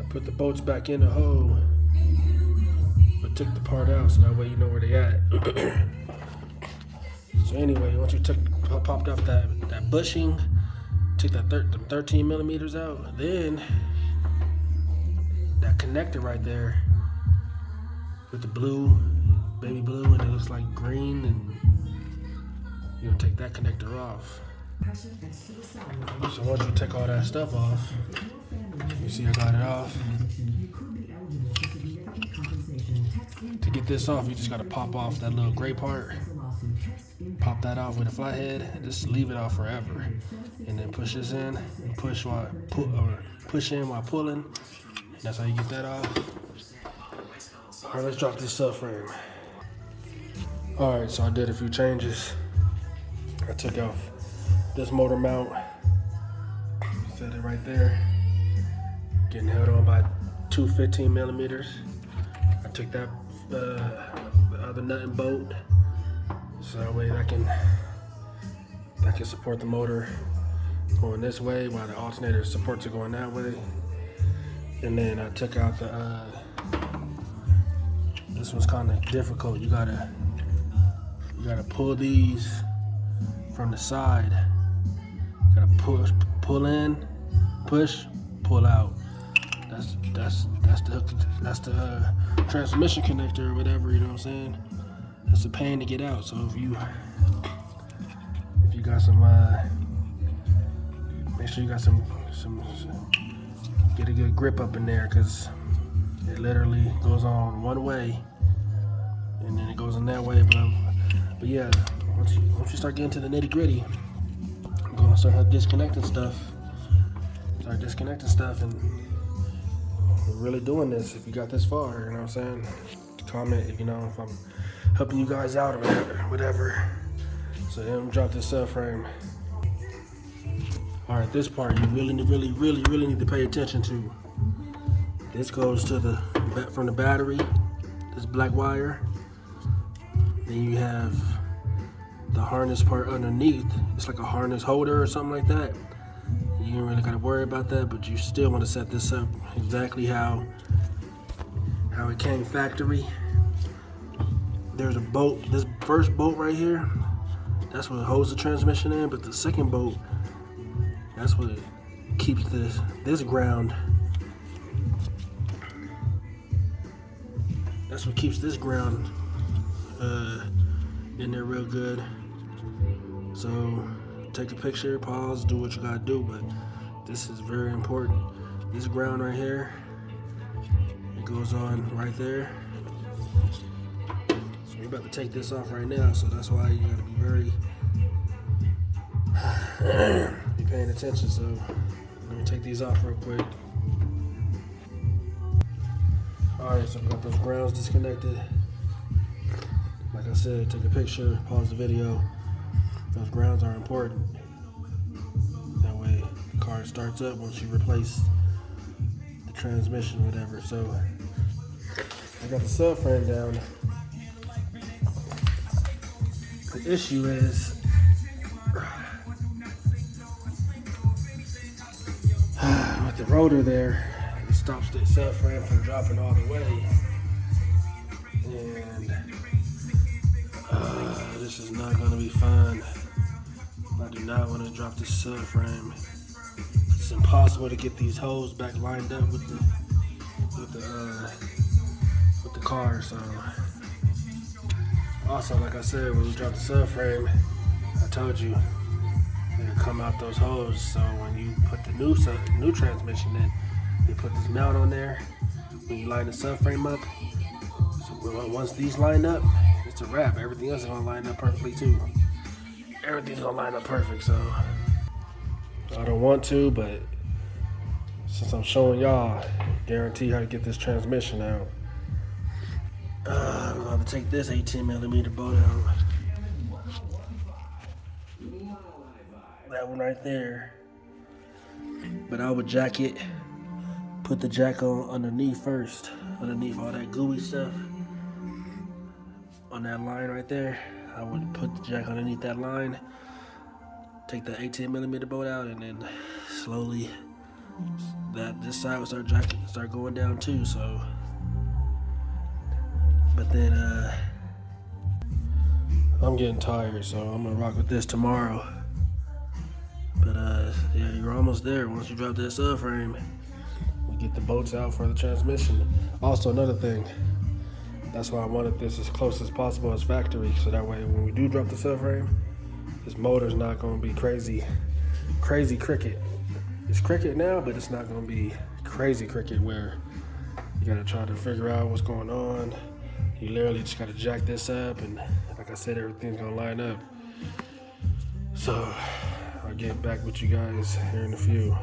put the bolts back in the hole, but took the part out so that way you know where they at. So anyway, once you popped off that bushing, took that 13 millimeters out, then that connector right there with the blue, baby blue, and it looks like green, and you're gonna take that connector off. So once you take all that stuff off, you see I got it off. To get this off, you just gotta pop off that little gray part. Pop that off with a flathead and just leave it off forever. And then push this in, push in while pulling. And that's how you get that off. All right, let's drop this subframe. All right, so I did a few changes. I took off this motor mount, set it right there, getting held on by two 15 millimeters. I took that the other nut and bolt, so that way that can support the motor going this way while the alternator supports it going that way. And then I took out the this was kind of difficult. You gotta pull these from the side. You gotta pull in, push, pull out. That's the transmission connector or whatever, you know what I'm saying? That's a pain to get out. So if you got some, make sure you got some get a good grip up in there, because it literally goes on one way and then it goes in that way. But yeah, once you start getting to the nitty gritty, I'm gonna start disconnecting stuff. And we're really doing this. If you got this far, you know what I'm saying? Comment if you know if I'm helping you guys out or whatever. So then drop this subframe. All right, this part you really need to pay attention to. This goes to from the battery, this black wire. Then you have the harness part underneath. It's like a harness holder or something like that. You don't really gotta worry about that, but you still want to set this up exactly how it came factory. There's a bolt. This first bolt right here, that's what holds the transmission in, but the second bolt, that's what keeps this ground. That's what keeps this ground in there real good. So take a picture, pause, do what you gotta do, but this is very important. This ground right here, it goes on right there. So we're about to take this off right now, so that's why you gotta be be paying attention. So let me take these off real quick. Alright, so we got those grounds disconnected. Like I said, take a picture, pause the video. Those grounds are important. That way the car starts up once you replace the transmission, whatever. So I got the subframe down. The issue is with the rotor there, it stops the subframe from dropping all the way. And this is not going to be fun. I do not want to drop this subframe. It's impossible to get these holes back lined up with the car. So also, like I said, when you drop the subframe, I told you it'll come out those holes. So when you put the new transmission in, you put this mount on there. When you line the subframe up, so once these line up, it's a wrap. Everything else is gonna line up perfectly too. Everything's gonna line up perfect. So I don't want to, but since I'm showing y'all, guarantee how to get this transmission out. I'm gonna have to take this 18 millimeter bolt out. That one right there. But I would jack it, put the jack on underneath first, underneath all that gooey stuff. On that line right there, I would put the jack underneath that line, take the 18 millimeter bolt out, and then slowly that this side will start going down too. So, but then I'm getting tired, so I'm gonna rock with this tomorrow. But yeah, you're almost there. Once you drop that subframe, we get the bolts out for the transmission. Also, another thing, that's why I wanted this as close as possible as factory, so that way when we do drop the subframe, this motor's not gonna be crazy cricket. It's cricket now, but it's not gonna be crazy cricket where you gotta try to figure out what's going on. You literally just gotta jack this up, and like I said, everything's gonna line up. So I'll get back with you guys here in a few.